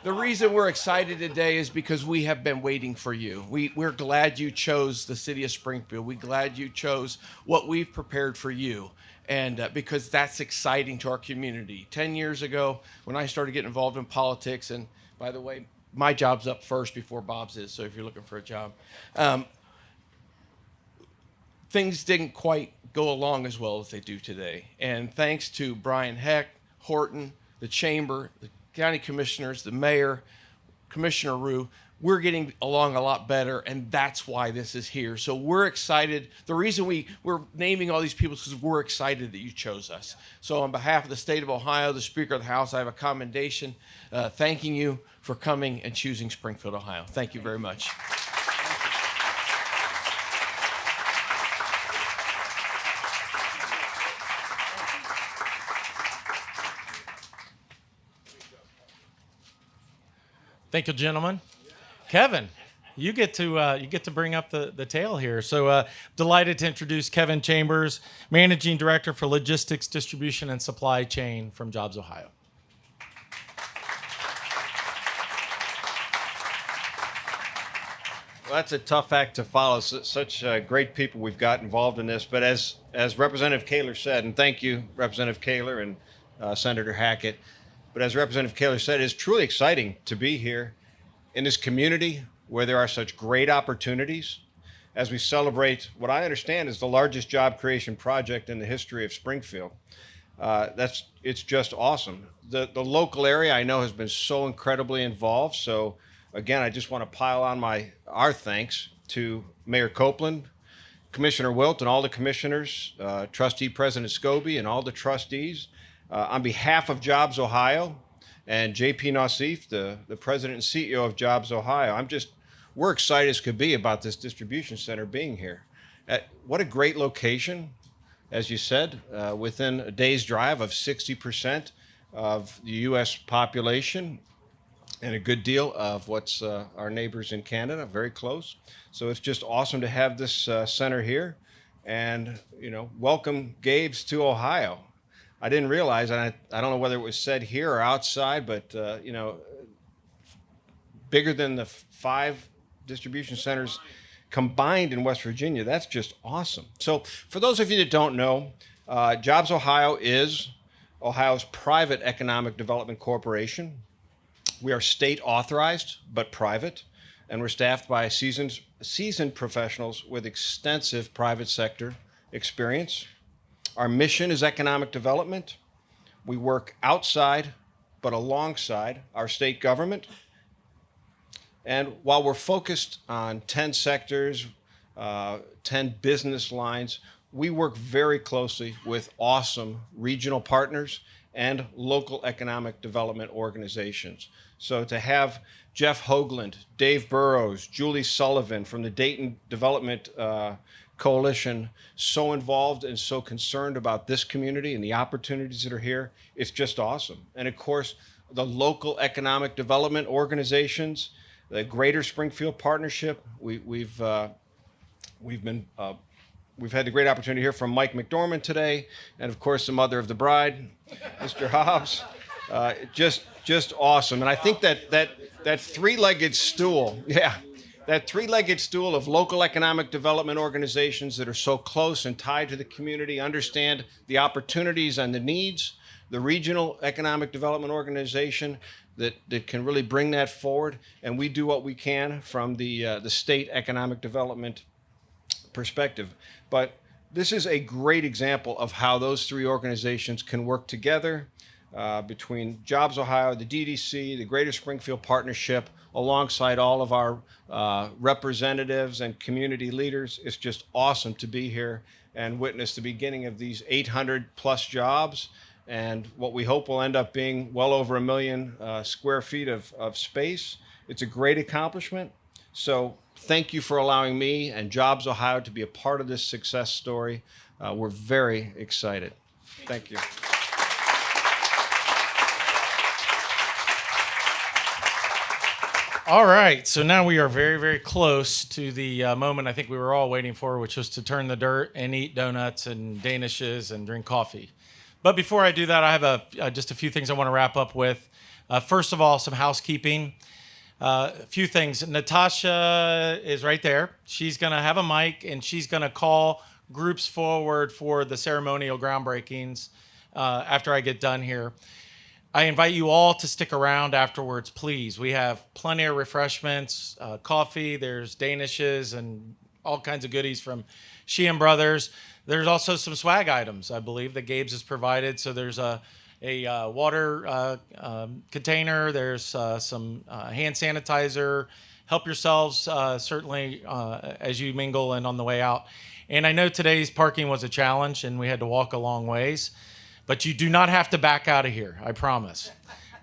the reason we're excited today is because we have been waiting for you. We're glad you chose the city of Springfield. We're glad you chose what we've prepared for you. And because that's exciting to our community. 10 years ago, when I started getting involved in politics, and by the way, my job's up first before Bob's is, so if you're looking for a job. Things didn't quite go along as well as they do today. And thanks to Brian Heck, Horton, the chamber, the county commissioners, the mayor, Commissioner Rue, we're getting along a lot better, and that's why this is here. So we're excited. The reason we're naming all these people is because we're excited that you chose us. So on behalf of the state of Ohio, the Speaker of the House, I have a commendation thanking you for coming and choosing Springfield, Ohio. Thank you very much. Thank you, gentlemen. Kevin, you get to bring up the tale here. So delighted to introduce Kevin Chambers, Managing Director for Logistics, Distribution, and Supply Chain from Jobs Ohio. Well, that's a tough act to follow. Such great people we've got involved in this. But as Representative Kaler said, and thank you, Representative Kaler and Senator Hackett, but as Representative Kaler said, it's truly exciting to be here in this community where there are such great opportunities as we celebrate what I understand is the largest job creation project in the history of Springfield. It's just awesome. The local area I know has been so incredibly involved. So again, I just want to pile on our thanks to Mayor Copeland, Commissioner Wilt, and all the commissioners, Trustee President Scobie, and all the trustees. On behalf of Jobs Ohio and JP Nassif, the President and CEO of Jobs Ohio, we're excited as could be about this distribution center being here. What a great location, as you said, within a day's drive of 60% of the U.S. population, and a good deal of what's our neighbors in Canada, very close. So it's just awesome to have this center here, and welcome Gabe's to Ohio. I didn't realize, and I don't know whether it was said here or outside, but bigger than the 5 distribution centers combined in West Virginia. That's just awesome. So for those of you that don't know, Jobs Ohio is Ohio's private economic development corporation. We are state authorized, but private, and we're staffed by seasoned professionals with extensive private sector experience. Our mission is economic development. We work outside, but alongside our state government. And while we're focused on 10 sectors, 10 business lines, we work very closely with awesome regional partners and local economic development organizations. So to have Jeff Hoagland, Dave Burrows, Julie Sullivan from the Dayton Development Coalition so involved and so concerned about this community and the opportunities that are here, it's just awesome. And of course, the local economic development organizations, the Greater Springfield Partnership, we've had the great opportunity to hear from Mike McDormand today, and of course the mother of the bride, Mr. Hobbs. Just awesome. And I think that three-legged stool, that three-legged stool of local economic development organizations that are so close and tied to the community, understand the opportunities and the needs, the regional economic development organization that can really bring that forward, and we do what we can from the state economic development perspective. But this is a great example of how those 3 organizations can work together between Jobs Ohio, the DDC, the Greater Springfield Partnership, alongside all of our representatives and community leaders. It's just awesome to be here and witness the beginning of these 800 plus jobs and what we hope will end up being well over 1 million square feet of space. It's a great accomplishment. So thank you for allowing me and Jobs Ohio to be a part of this success story. We're very excited. Thank you. All right, so now we are very, very close to the moment I think we were all waiting for, which was to turn the dirt and eat donuts and danishes and drink coffee. But before I do that, I have just a few things I want to wrap up with. First of all, some housekeeping. A few things. Natasha is right there. She's going to have a mic, and she's going to call groups forward for the ceremonial groundbreakings after I get done here. I invite you all to stick around afterwards, please. We have plenty of refreshments, coffee, there's danishes, and all kinds of goodies from Sheehan Brothers. There's also some swag items, I believe, that Gabe's has provided. So there's a water container, there's some hand sanitizer. Help yourselves, certainly, as you mingle and on the way out. And I know today's parking was a challenge, and we had to walk a long ways. But you do not have to back out of here, I promise.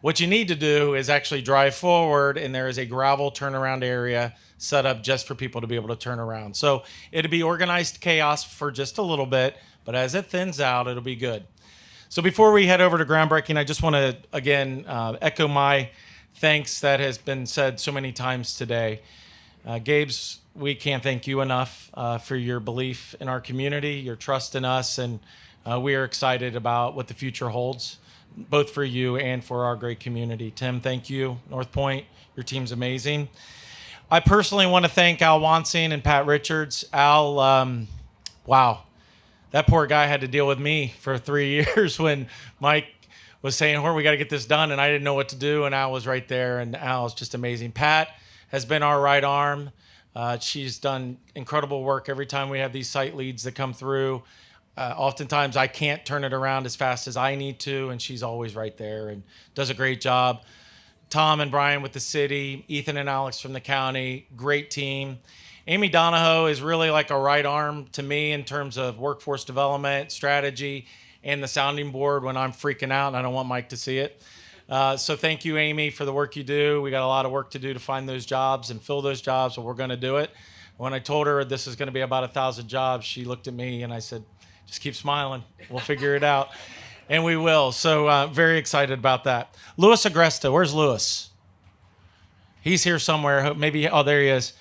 What you need to do is actually drive forward, and there is a gravel turnaround area set up just for people to be able to turn around. So it'll be organized chaos for just a little bit, but as it thins out, it'll be good. So before we head over to groundbreaking, I just want to, again, echo my thanks that has been said so many times today. Gabe's, we can't thank you enough for your belief in our community, your trust in us, and we are excited about what the future holds, both for you and for our great community. Tim, thank you. North Point, your team's amazing. I personally want to thank Al Wansing and Pat Richards. Al, wow, that poor guy had to deal with me for 3 years when Mike was saying, we got to get this done, and I didn't know what to do, and Al was right there, and Al is just amazing. Pat has been our right arm. She's done incredible work every time we have these site leads that come through. Oftentimes I can't turn it around as fast as I need to, and she's always right there and does a great job. Tom and Brian with the city, Ethan and Alex from the county, great team. Amy Donahoe is really like a right arm to me in terms of workforce development, strategy, and the sounding board when I'm freaking out and I don't want Mike to see it. So thank you, Amy, for the work you do. We got a lot of work to do to find those jobs and fill those jobs, but we're going to do it. When I told her this is going to be about 1,000 jobs, she looked at me and I said, just keep smiling. We'll figure it out. And we will. So very excited about that. Louis Agresta, where's Louis? He's here somewhere. Maybe, oh, there he is.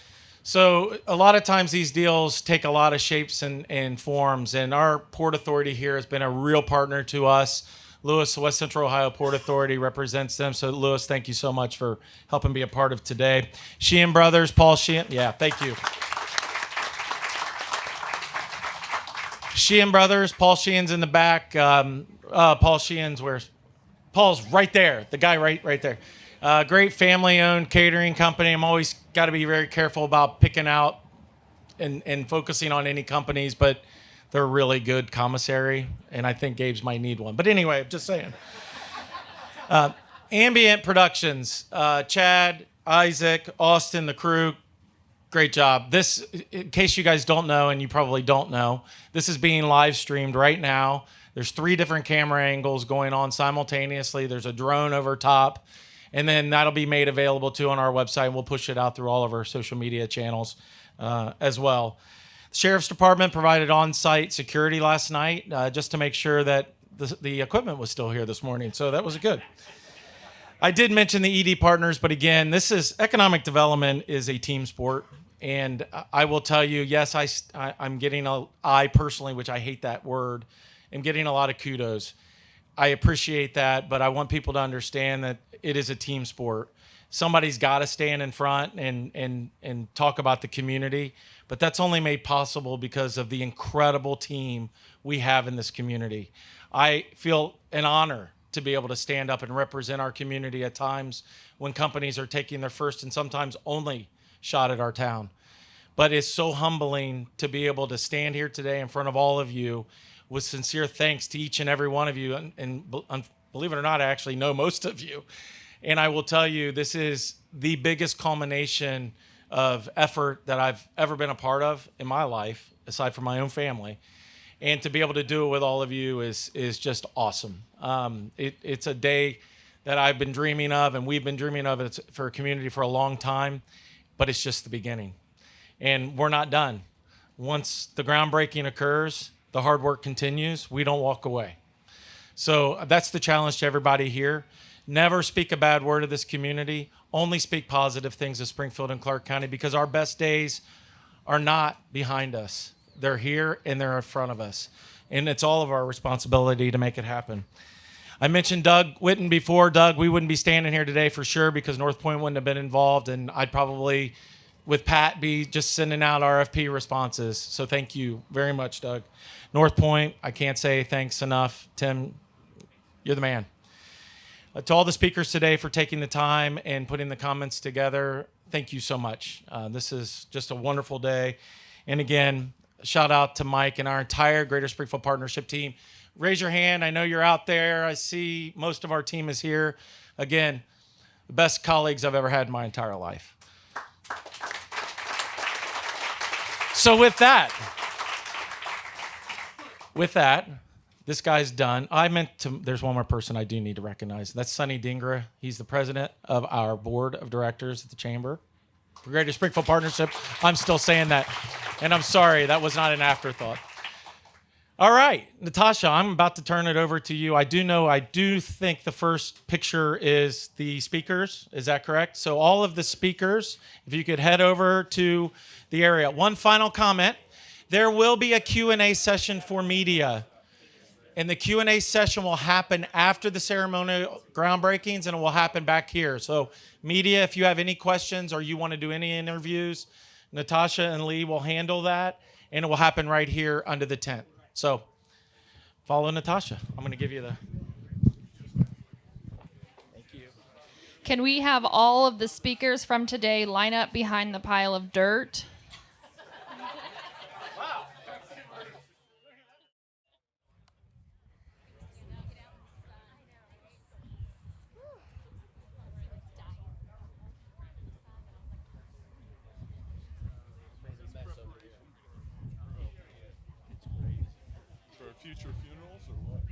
So a lot of times these deals take a lot of shapes and forms, and our Port Authority here has been a real partner to us. Louis, the West Central Ohio Port Authority, represents them. So Louis, thank you so much for helping be a part of today. Sheehan Brothers, Paul Sheehan. Yeah, thank you. Sheehan Brothers, Paul Sheehan's in the back. Paul Sheehan's where's? Paul's right there. The guy right there. Great family-owned catering company. I'm always got to be very careful about picking out and focusing on any companies, but they're a really good commissary, and I think Gabe's might need one. But anyway, just saying. Ambient Productions, Chad, Isaac, Austin, the crew, great job. This, in case you guys don't know, and you probably don't know, this is being live streamed right now. There's 3 different camera angles going on simultaneously. There's a drone over top. And then that'll be made available too on our website. We'll push it out through all of our social media channels as well. The Sheriff's Department provided on-site security last night just to make sure that the equipment was still here this morning. So that was good. I did mention the ED partners, but again, economic development is a team sport. And I will tell you, yes, I'm getting I personally, which I hate that word, am getting a lot of kudos. I appreciate that, but I want people to understand that it is a team sport. Somebody's got to stand in front and talk about the community, but that's only made possible because of the incredible team we have in this community. I feel an honor to be able to stand up and represent our community at times when companies are taking their first and sometimes only shot at our town. But it's so humbling to be able to stand here today in front of all of you with sincere thanks to each and every one of you. And believe it or not, I actually know most of you. And I will tell you, this is the biggest culmination of effort that I've ever been a part of in my life, aside from my own family. And to be able to do it with all of you is just awesome. It's a day that I've been dreaming of, and we've been dreaming of it for a community for a long time, but it's just the beginning. And we're not done. Once the groundbreaking occurs, the hard work continues. We don't walk away. So that's the challenge to everybody here. Never speak a bad word of this community. Only speak positive things of Springfield and Clark County, because our best days are not behind us. They're here and they're in front of us. And it's all of our responsibility to make it happen. I mentioned Doug Witten before. Doug, we wouldn't be standing here today for sure because North Point wouldn't have been involved, and I'd probably, with Pat, be just sending out RFP responses. So thank you very much, Doug. North Point, I can't say thanks enough. Tim, you're the man. To all the speakers today for taking the time and putting the comments together, thank you so much. This is just a wonderful day. And again, shout out to Mike and our entire Greater Springfield Partnership team. Raise your hand. I know you're out there. I see most of our team is here. Again, the best colleagues I've ever had in my entire life. So with that, this guy's done. There's one more person I do need to recognize. That's Sonny Dingra. He's the president of our board of directors at the Chamber. For Greater Springfield Partnership, I'm still saying that. And I'm sorry, that was not an afterthought. All right, Natasha, I'm about to turn it over to you. I do think the first picture is the speakers. Is that correct? So all of the speakers, if you could head over to the area. One final comment. There will be a Q&A session for media. And the Q&A session will happen after the ceremonial groundbreakings, and it will happen back here. So media, if you have any questions or you want to do any interviews, Natasha and Lee will handle that, and it will happen right here under the tent. So follow Natasha. I'm going to give you the... Can we have all of the speakers from today line up behind the pile of dirt? For future funerals or what?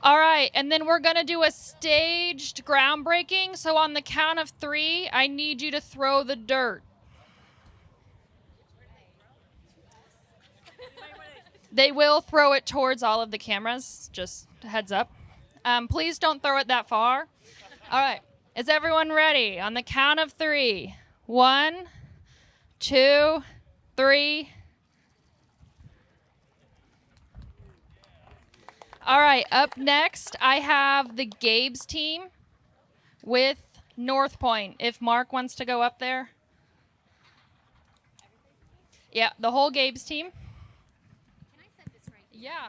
All right, and then we're going to do a staged groundbreaking. So on the count of 3, I need you to throw the dirt. They will throw it towards all of the cameras, just a heads up. Please don't throw it that far. All right, is everyone ready? On the count of 3. 1, 2, 3. All right, up next, I have the Gabe's team with North Point. If Mark wants to go up there. Yeah, the whole Gabe's team. Can I set this right here? Yeah.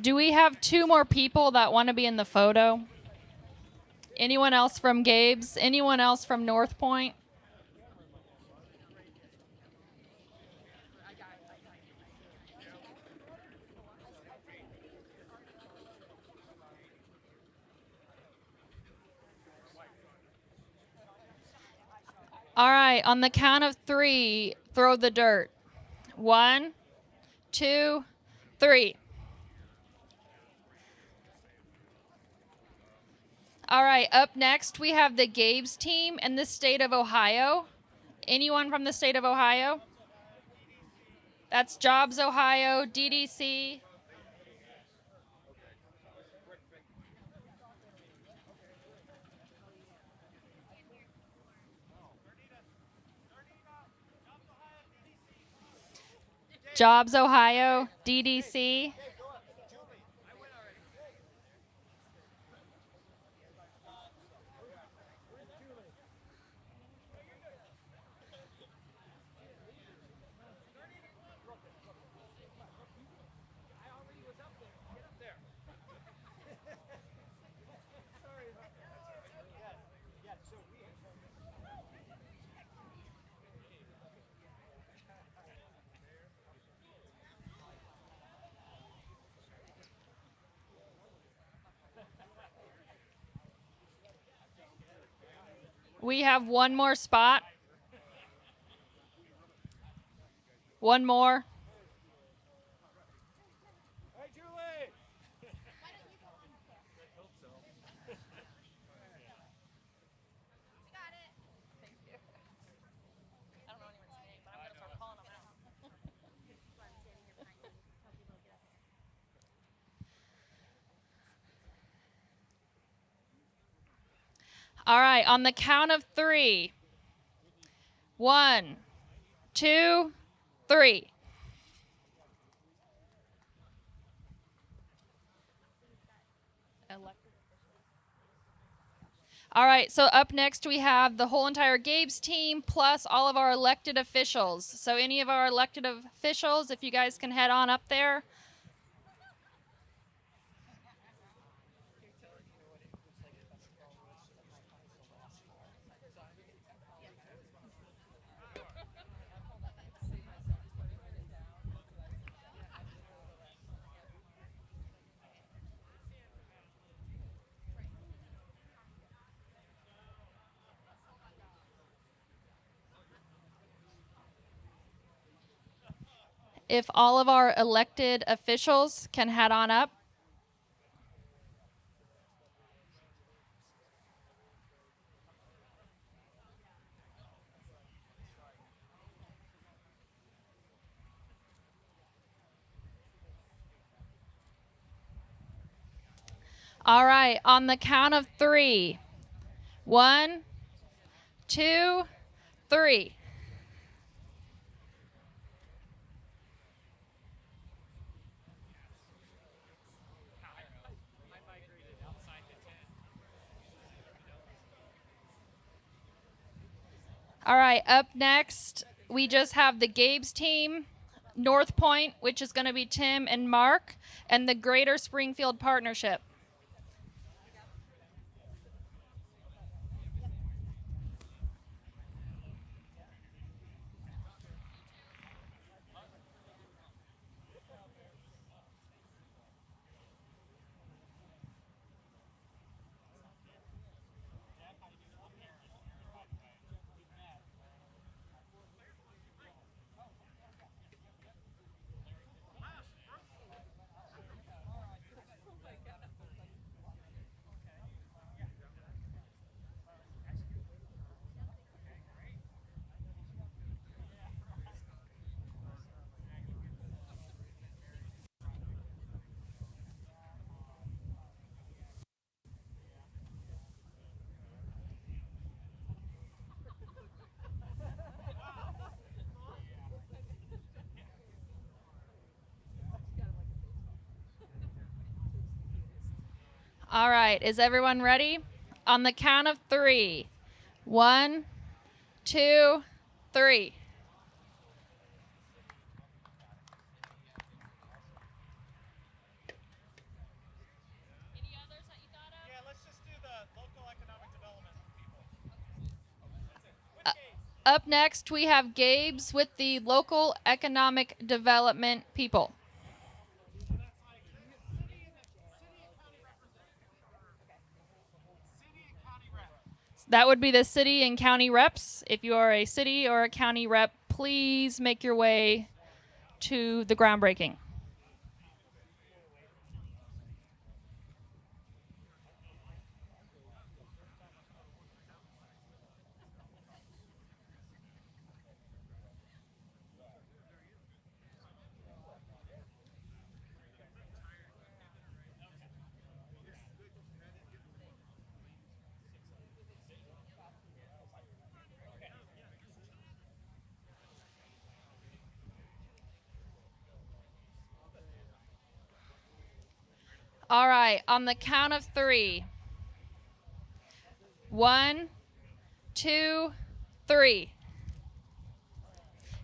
Do we have 2 more people that want to be in the photo? Anyone else from Gabe's? Anyone else from North Point? All right, on the count of 3, throw the dirt. 1, 2, 3. All right, up next we have the Gabe's team and the state of Ohio. Anyone from the state of Ohio? That's Jobs Ohio, DDC. Jobs Ohio, DDC. We have one more spot. One more. All right, on the count of 3. 1, 2, 3. All right, so up next we have the whole entire Gabe's team plus all of our elected officials. So any of our elected officials, if you guys can head on up there. If all of our elected officials can head on up. All right, on the count of 3. 1, 2, 3. All right, up next, we just have the Gabe's team, North Point, which is going to be Tim and Mark, and the Greater Springfield Partnership. All right, is everyone ready? On the count of 3. 1, 2, 3. Up next, we have Gabe's with the local economic development people. That would be the city and county reps. If you are a city or a county rep, please make your way to the groundbreaking. All right, on the count of 3. 1, 2, 3.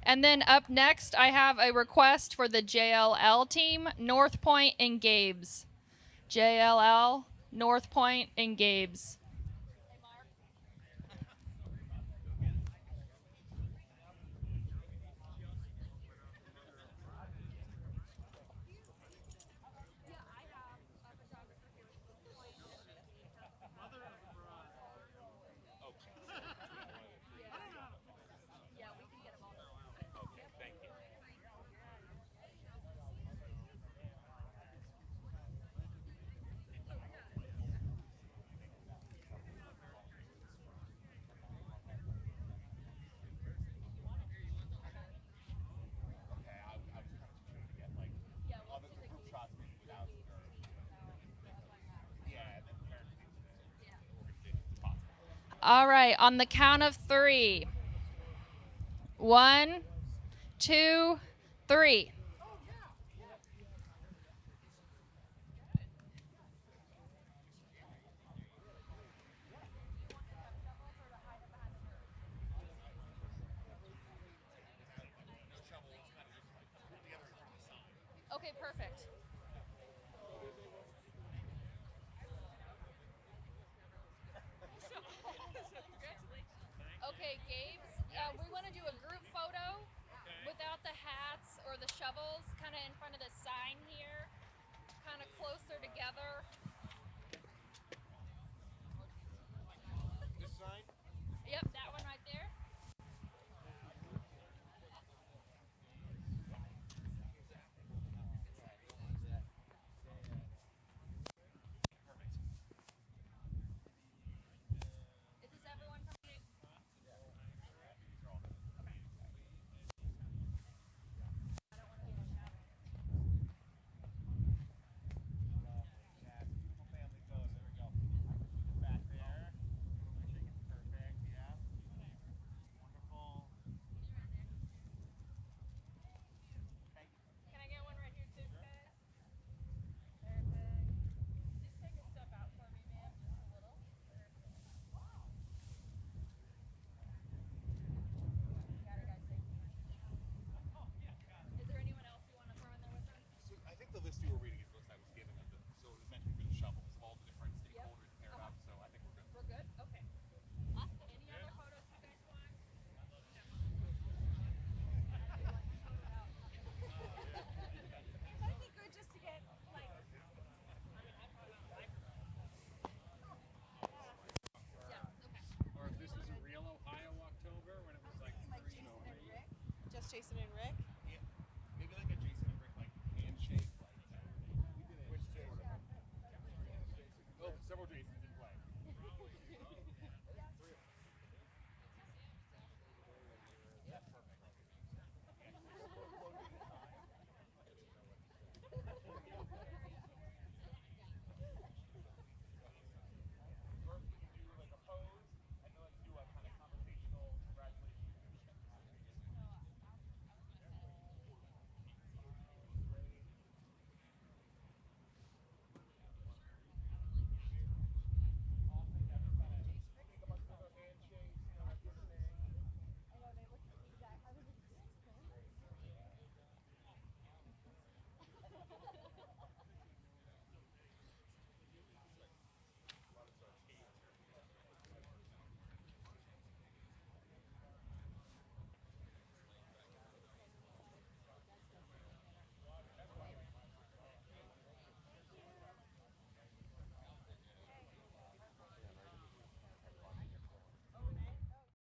And then up next, I have a request for the JLL team, North Point and Gabe's. JLL, North Point, and Gabe's. All right, on the count of 3. 1, 2, 3. Okay, perfect. Okay, Gabe, we want to do a group photo without the hats or the shovels, kind of in front of the sign here, kind of closer together. This sign? Yep,